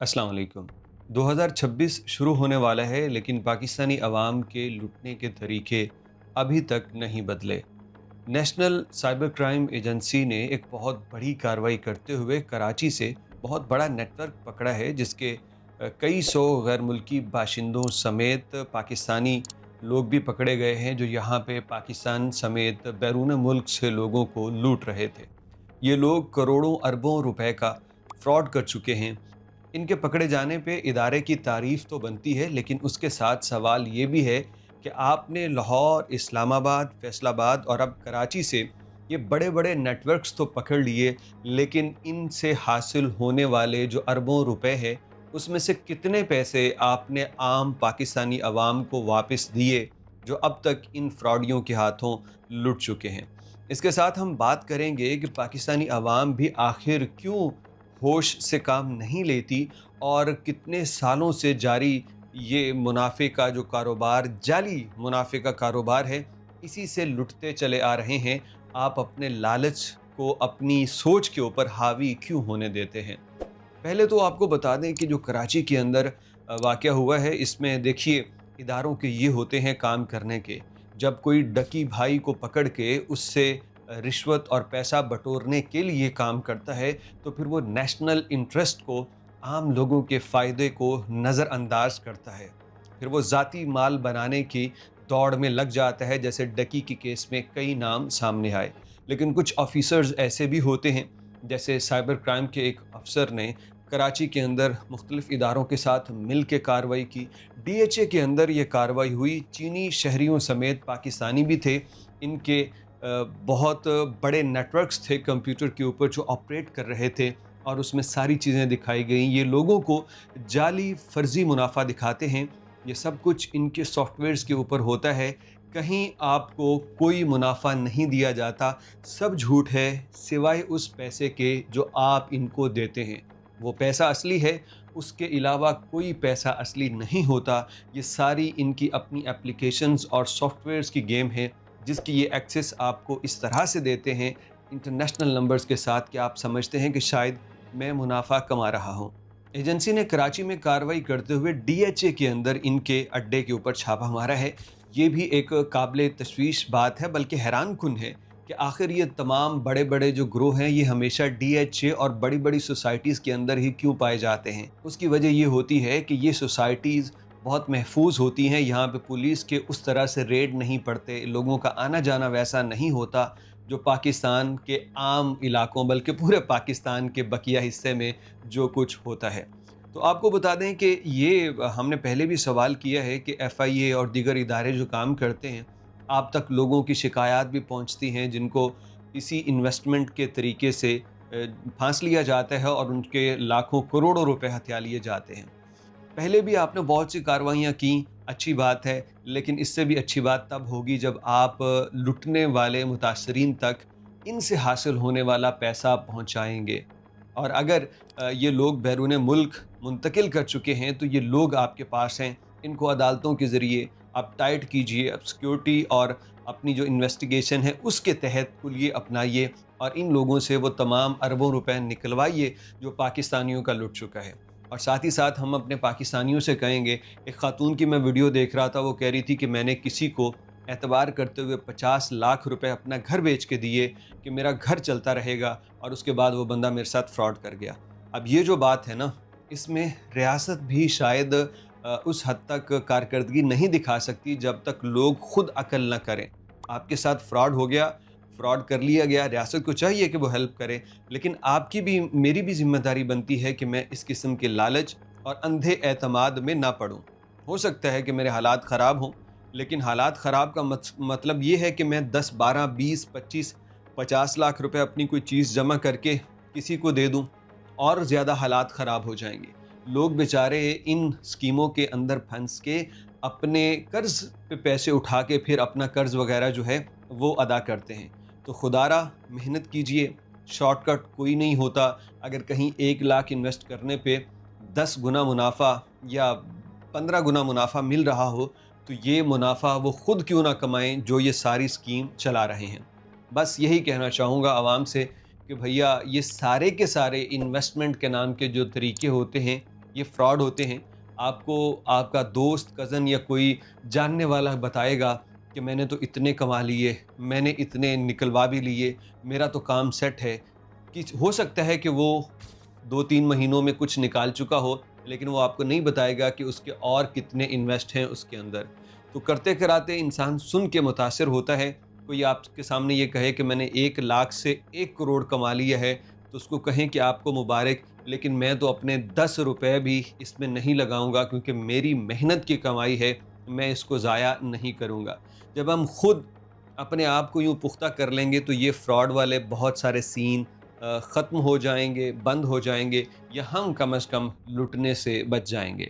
अस्सलाम वालेकुम। 2026 शुरू होने वाला है, लेकिन पाकिस्तानी अवाम के लुटने के तरीके अभी तक नहीं बदले। नेशनल साइबर क्राइम एजेंसी ने एक बहुत बड़ी कार्रवाई करते हुए कराची से बहुत बड़ा नेटवर्क पकड़ा है, जिसके कई सौ गैर मुल्की बाशिंदों समेत पाकिस्तानी लोग भी पकड़े गए हैं, जो यहाँ पे पाकिस्तान समेत बैरून मुल्क से लोगों को लूट रहे थे। ये लोग करोड़ों अरबों रुपए का फ्रॉड कर चुके हैं। इनके पकड़े जाने पे इदारे की तारीफ़ तो बनती है, लेकिन उसके साथ सवाल ये भी है कि आपने लाहौर, इस्लामाबाद, फैसलाबाद और अब कराची से ये बड़े-बड़े नेटवर्क्स तो पकड़ लिए, लेकिन इनसे हासिल होने वाले जो अरबों रुपए हैं, उसमें से कितने पैसे आपने आम पाकिस्तानी अवाम को वापस दिए, जो अब तक इन फ्रॉडियों के हाथों लुट चुके हैं। इसके साथ हम बात करेंगे कि पाकिस्तानी अवाम भी आखिर क्यों होश से काम नहीं लेती और कितने सालों से जारी ये मुनाफे का जो कारोबार, जाली मुनाफे का कारोबार है, इसी से लुटते चले आ रहे हैं। आप अपने लालच को अपनी सोच के ऊपर हावी क्यों होने देते हैं? पहले तो आपको बता दें कि जो कराची के अंदर वाक़या हुआ है, इसमें देखिए इदारों के ये होते हैं काम करने के। जब कोई डकी भाई को पकड़ के उससे रिश्वत और पैसा बटोरने के लिए काम करता है, तो फिर वो नेशनल इंटरेस्ट को, आम लोगों के फ़ायदे को नज़रअंदाज करता है। फिर वो ज़ाती माल बनाने की दौड़ में लग जाता है, जैसे डकी के केस में कई नाम सामने आए। लेकिन कुछ ऑफ़िसर्स ऐसे भी होते हैं, जैसे साइबर क्राइम के एक अफ़सर ने कराची के अंदर मुख्तलिफ़ इदारों के साथ मिल के कार्रवाई की। डीएचए के अंदर ये कार्रवाई हुई, चीनी शहरियों समेत पाकिस्तानी भी थे। इनके बहुत बड़े नेटवर्क्स थे कंप्यूटर के ऊपर जो ऑपरेट कर रहे थे, और उसमें सारी चीज़ें दिखाई गईं। ये लोगों को जाली फ़र्ज़ी मुनाफा दिखाते हैं। ये सब कुछ इनके सॉफ्टवेयर्स के ऊपर होता है। कहीं आपको कोई मुनाफा नहीं दिया जाता, सब झूठ है, सिवाय उस पैसे के जो आप इनको देते हैं। वो पैसा असली है, उसके अलावा कोई पैसा असली नहीं होता। ये सारी इनकी अपनी एप्लीकेशंस और सॉफ्टवेयर्स की गेम है, जिसकी ये एक्सेस आपको इस तरह से देते हैं इंटरनेशनल नंबर्स के साथ कि आप समझते हैं कि शायद मैं मुनाफा कमा रहा हूँ। एजेंसी ने कराची में कार्रवाई करते हुए डीएचए के अंदर इनके अड्डे के ऊपर छापा मारा है। ये भी एक काबिल तशवीश बात है, बल्कि हैरान कुन है कि आखिर ये तमाम बड़े बड़े जो ग्रोह हैं, ये हमेशा डीएचए और बड़ी बड़ी सोसाइटीज़ के अंदर ही क्यों पाए जाते हैं। उसकी वजह ये होती है कि ये सोसाइटीज़ बहुत महफूज होती हैं। यहाँ पे पुलिस के उस तरह से रेड नहीं पड़ते, लोगों का आना जाना वैसा नहीं होता जो पाकिस्तान के आम इलाकों, बल्कि पूरे पाकिस्तान के बकिया हिस्से में जो कुछ होता है। तो आपको बता दें कि ये हमने पहले भी सवाल किया है कि एफआईए और दीगर इदारे जो काम करते हैं, आप तक लोगों की शिकायत भी पहुंचती हैं, जिनको इसी इन्वेस्टमेंट के तरीके से फांस लिया जाता है और उनके लाखों करोड़ों रुपए हथिया लिए जाते हैं। पहले भी आपने बहुत सी कार्रवाइयाँ की, अच्छी बात है, लेकिन इससे भी अच्छी बात तब होगी जब आप लुटने वाले मुतासरीन तक इनसे हासिल होने वाला पैसा पहुँचाएँगे। और अगर ये लोग बैरून मुल्क मुंतकिल कर चुके हैं, तो ये लोग आपके पास हैं। इनको अदालतों के ज़रिए आप टाइट कीजिए, अब सिक्योरिटी और अपनी जो इन्वेस्टिगेशन है उसके तहत कुलिए अपनाइए, और इन लोगों से वो तमाम अरबों रुपए निकलवाइए जो पाकिस्तानियों का लुट चुका है। और साथ ही साथ हम अपने पाकिस्तानियों से कहेंगे, एक ख़ातून की मैं वीडियो देख रहा था, वो कह रही थी कि मैंने किसी को एतबार करते हुए 50 लाख रुपए अपना घर बेच के दिए कि मेरा घर चलता रहेगा, और उसके बाद वो बंदा मेरे साथ फ्रॉड कर गया। अब ये जो बात है ना, इसमें रियासत भी शायद उस हद तक कारकर्दगी नहीं दिखा सकती जब तक लोग खुद अकल न करें। आपके साथ फ्रॉड हो गया, फ्रॉड कर लिया गया, रियासत को चाहिए कि वो हेल्प करे, लेकिन आपकी भी मेरी भी ज़िम्मेदारी बनती है कि मैं इस किस्म के लालच और अंधे एतमाद में ना पड़ूँ। हो सकता है कि मेरे हालात ख़राब हों, लेकिन हालात ख़राब का मतलब ये है कि मैं 10, 12, 20, 25, 50 लाख रुपए अपनी कोई चीज़ जमा करके किसी को दे दूँ, और ज़्यादा हालात ख़राब हो जाएँगे। लोग बेचारे इन स्कीमों के अंदर फंस के अपने कर्ज़ पे पैसे उठा के फिर अपना कर्ज़ वग़ैरह जो है वो अदा करते हैं। तो खुदारा मेहनत कीजिए, शॉर्टकट कोई नहीं होता। अगर कहीं 1 लाख इन्वेस्ट करने पे 10 गुना मुनाफा या 15 गुना मुनाफा मिल रहा हो, तो ये मुनाफा वो खुद क्यों ना कमाएं जो ये सारी स्कीम चला रहे हैं। बस यही कहना चाहूँगा आवाम से कि भैया, ये सारे के सारे इन्वेस्टमेंट के नाम के जो तरीके होते हैं, یہ فراڈ ہوتے ہیں۔ آپ کو آپ کا دوست، کزن یا کوئی جاننے والا بتائے گا کہ میں نے تو اتنے کما لیے، میں نے اتنے نکلوا بھی لیے، میرا تو کام سیٹ ہے۔ کہ ہو سکتا ہے کہ وہ 2-3 مہینوں میں کچھ نکال چکا ہو، لیکن وہ آپ کو نہیں بتائے گا کہ اس کے اور کتنے انویسٹ ہیں اس کے اندر۔ تو کرتے کراتے انسان سن کے متاثر ہوتا ہے۔ کوئی آپ کے سامنے یہ کہے کہ میں نے 1 لاکھ سے 1 کروڑ کما لیا ہے، تو اس کو کہیں کہ آپ کو مبارک، لیکن میں تو اپنے 10 روپے بھی اس میں نہیں لگاؤں گا، کیونکہ میری محنت کی کمائی ہے، میں اس کو ضائع نہیں کروں گا۔ جب ہم خود اپنے آپ کو یوں پختہ کر لیں گے تو یہ فراڈ والے بہت سارے سین ختم ہو جائیں گے، بند ہو جائیں گے، یا ہم کم از کم لٹنے سے بچ جائیں گے۔